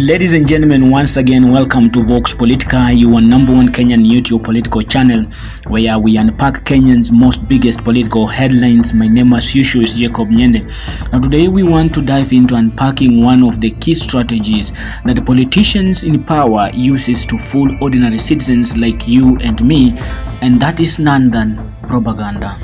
Ladies and gentlemen, once again, welcome to Vox Politica, your number one Kenyan YouTube political channel, where we unpack Kenyans' most biggest political headlines. My name, as usual, is Jacob Nyende. Now, today we want to dive into unpacking one of the key strategies that the politicians in power uses to fool ordinary citizens like you and me, and that is none than propaganda.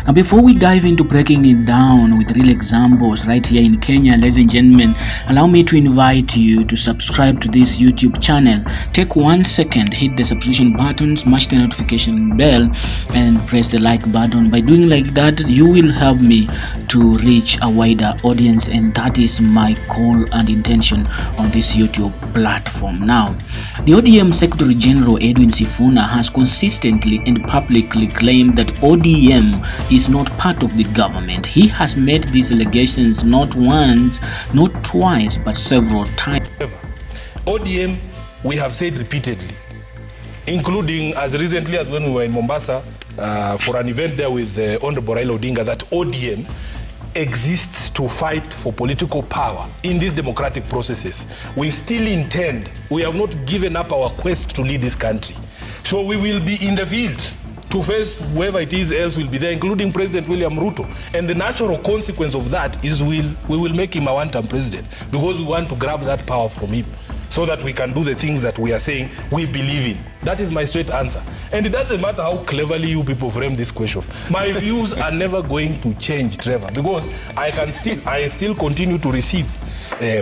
Now, before we dive into breaking it down with real examples right here in Kenya, ladies and gentlemen, allow me to invite you to subscribe to this YouTube channel. Take 1 second, hit the subscription button, smash the notification bell, and press the like button. By doing like that, you will help me to reach a wider audience, and that is my goal and intention on this YouTube platform. Now, the ODM Secretary General Edwin Sifuna has consistently and publicly claimed that ODM is not part of the government. He has made these allegations not once, not twice, but several times. ODM, we have said repeatedly, including as recently as when we were in Mombasa for an event there with Honorable Raila Odinga, that ODM exists to fight for political power in these democratic processes. We still intend, we have not given up our quest to lead this country. So we will be in the field to face whoever it is else will be there, including President William Ruto. And the natural consequence of that is we will make him a one-term president, because we want to grab that power from him so that we can do the things that we are saying we believe in. That is my straight answer. And it doesn't matter how cleverly you people frame this question. My views are never going to change, Trevor, because I still continue to receive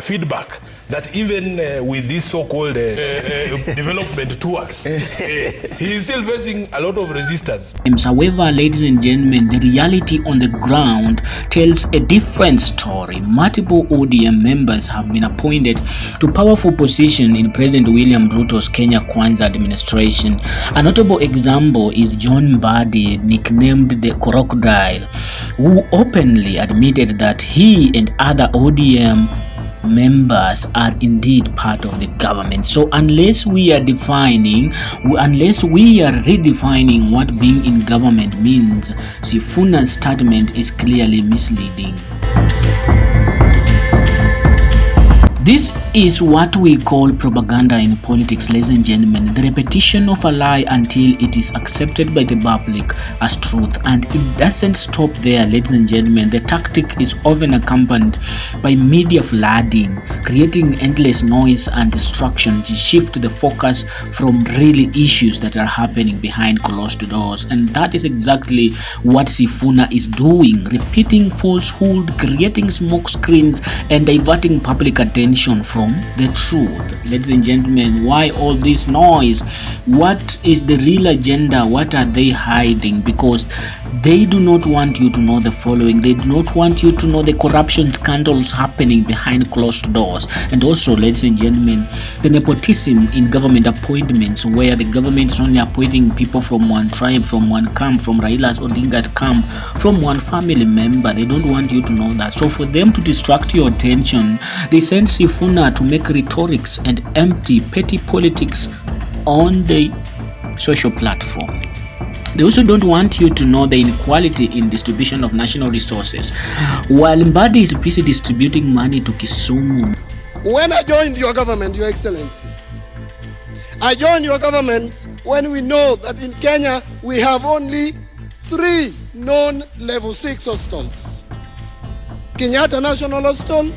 feedback that even with these so-called development tours, he is still facing a lot of resistance. However, ladies and gentlemen, the reality on the ground tells a different story. Multiple ODM members have been appointed to powerful positions in President William Ruto's Kenya Kwanza administration. A notable example is John Mbadi, nicknamed the Crocodile, who openly admitted that he and other ODM members are indeed part of the government. So unless we are redefining what being in government means, Sifuna's statement is clearly misleading. This is what we call propaganda in politics, ladies and gentlemen. The repetition of a lie until it is accepted by the public as truth. And it doesn't stop there, ladies and gentlemen. The tactic is often accompanied by media flooding, creating endless noise and distraction to shift the focus from real issues that are happening behind closed doors. And that is exactly what Sifuna is doing, repeating falsehood, creating smoke screens, and diverting public attention from the truth. Ladies and gentlemen, why all this noise? What is the real agenda? What are they hiding? Because they do not want you to know the following. They do not want you to know the corruption scandals happening behind closed doors. And also, ladies and gentlemen, the nepotism in government appointments, where the government is only appointing people from one tribe, from one camp, from Raila's Odinga's camp, from one family member. They don't want you to know that. So for them to distract your attention, they send Sifuna to make rhetorics and empty petty politics on the social platform. They also don't want you to know the inequality in distribution of national resources. While Mbadi is busy distributing money to Kisumu. When I joined your government, Your Excellency, I joined your government when we know that in Kenya we have only 3 known level 6 hospitals. Kenyatta National Hospital,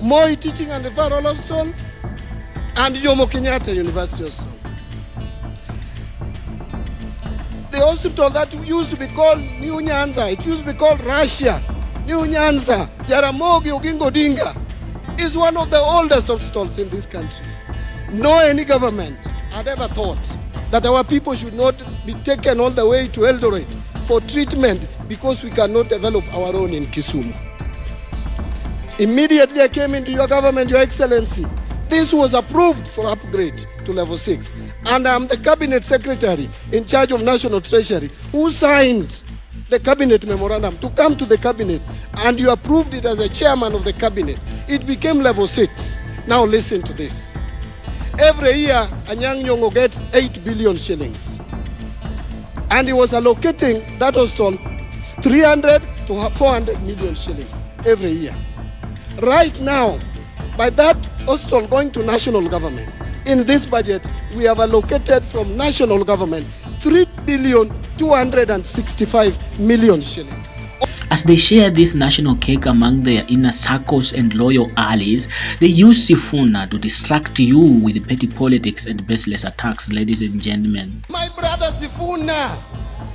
Moi Teaching and Referral Hospital, and Jomo Kenyatta University Hospital. The hospital that used to be called New Nyanza, it used to be called Russia, New Nyanza, Jaramogi Oginga Odinga, is one of the oldest hospitals in this country. No any government had ever thought that our people should not be taken all the way to Eldoret for treatment because we cannot develop our own in Kisumu. Immediately I came into your government, Your Excellency. This was approved for upgrade to level 6. And I'm the cabinet secretary in charge of National Treasury who signed the cabinet memorandum to come to the cabinet, and you approved it as a chairman of the cabinet. It became level 6. Now listen to this. Every year, Anyang' Nyong'o gets 8 billion shillings. And he was allocating that hospital 300 to 400 million shillings every year. Right now, by that also going to national government. In this budget, we have allocated from national government 3,265,000,000 shillings. As they share this national cake among their inner circles and loyal allies, they use Sifuna to distract you with petty politics and baseless attacks, ladies and gentlemen. My brother Sifuna,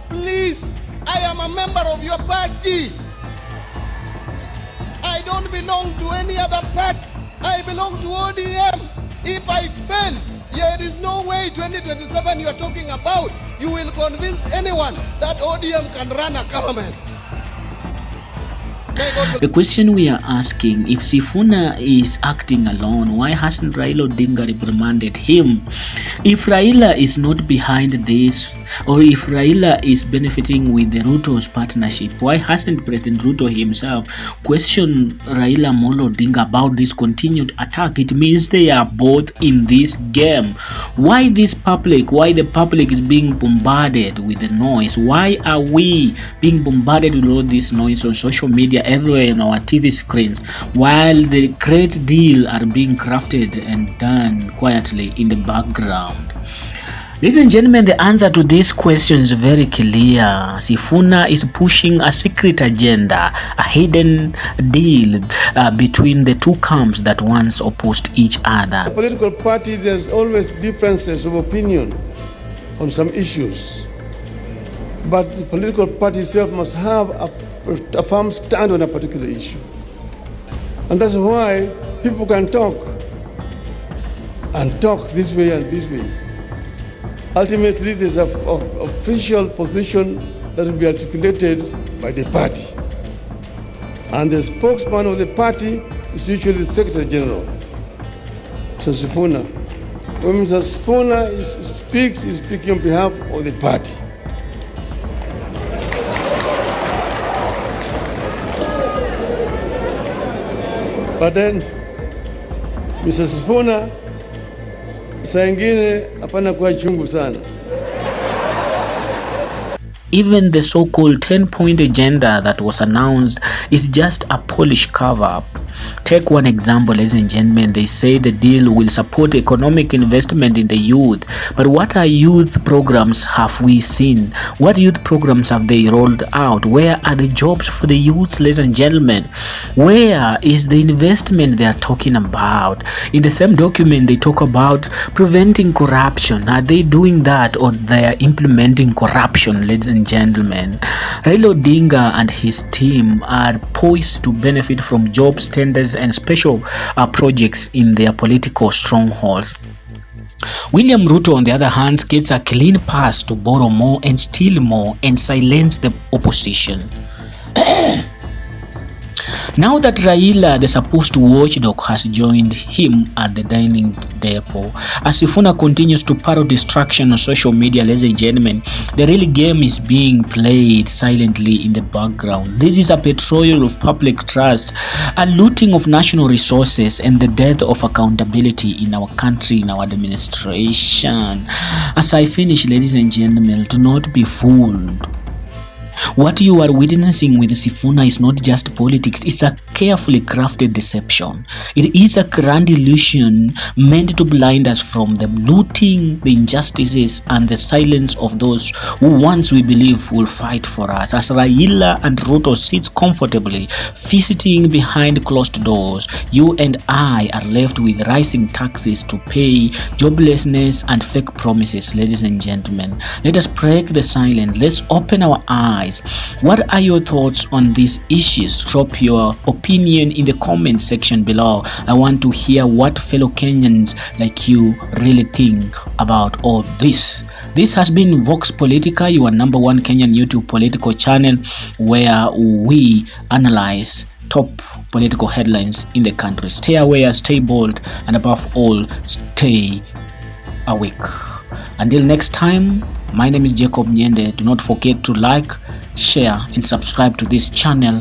please, I am a member of your party. I don't belong to any other party. I belong to ODM. If I fail, there is no way 2027 you are talking about. You will convince anyone that ODM can run a government. The question we are asking, if Sifuna is acting alone, why hasn't Raila Odinga reprimanded him? If Raila is not behind this, or if Raila is benefiting with the Ruto's partnership, why hasn't President Ruto himself questioned Raila Molo Odinga about this continued attack? It means they are both in this game. Why the public is being bombarded with the noise? Why are we being bombarded with all this noise on social media, everywhere on our TV screens, while the great deal are being crafted and done quietly in the background? Ladies and gentlemen, the answer to this question is very clear. Sifuna is pushing a secret agenda, a hidden deal between the two camps that once opposed each other. A political party, there's always differences of opinion on some issues. But the political party itself must have a firm stand on a particular issue. And that's why people can talk this way and this way. Ultimately, there's an official position that will be articulated by the party. And the spokesman of the party is usually the Secretary General, Mr. Sifuna. When Mr. Sifuna speaks, he's speaking on behalf of the party. But then, Mr. Sifuna, saa ingine hapana kuwa chungu sana. Even the so-called 10-point agenda that was announced is just a Polish cover-up. Take one example, ladies and gentlemen. They say the deal will support economic investment in the youth. But what are youth programs have we seen? What youth programs have they rolled out? Where are the jobs for the youths, ladies and gentlemen? Where is the investment they are talking about? In the same document, they talk about preventing corruption. Are they doing that, or they are implementing corruption, ladies and gentlemen? Raila Odinga and his team are poised to benefit from jobs, tenders and special projects in their political strongholds. William Ruto, on the other hand, gets a clean pass to borrow more and steal more and silence the opposition. Now that Raila, the supposed watchdog, has joined him at the dining depot, as Sifuna continues to parrot distraction on social media, ladies and gentlemen, the real game is being played silently in the background. This is a betrayal of public trust, a looting of national resources, and the death of accountability in our country, in our administration. As I finish, ladies and gentlemen, do not be fooled. What you are witnessing with Sifuna is not just politics, it's a carefully crafted deception. It is a grand illusion meant to blind us from the looting, the injustices, and the silence of those who once we believe will fight for us. As Raila and Ruto sits comfortably, feasting behind closed doors, you and I are left with rising taxes to pay, joblessness, and fake promises, ladies and gentlemen. Let us break the silence. Let's open our eyes. What are your thoughts on these issues? Drop your opinion in the comment section below. I want to hear what fellow Kenyans like you really think about all this. This has been Vox Politica, your #1 Kenyan YouTube political channel, where we analyze top political headlines in the country. Stay aware, stay bold, and above all, stay awake. Until next time, my name is Jacob Nyende. Do not forget to like, share, and subscribe to this channel.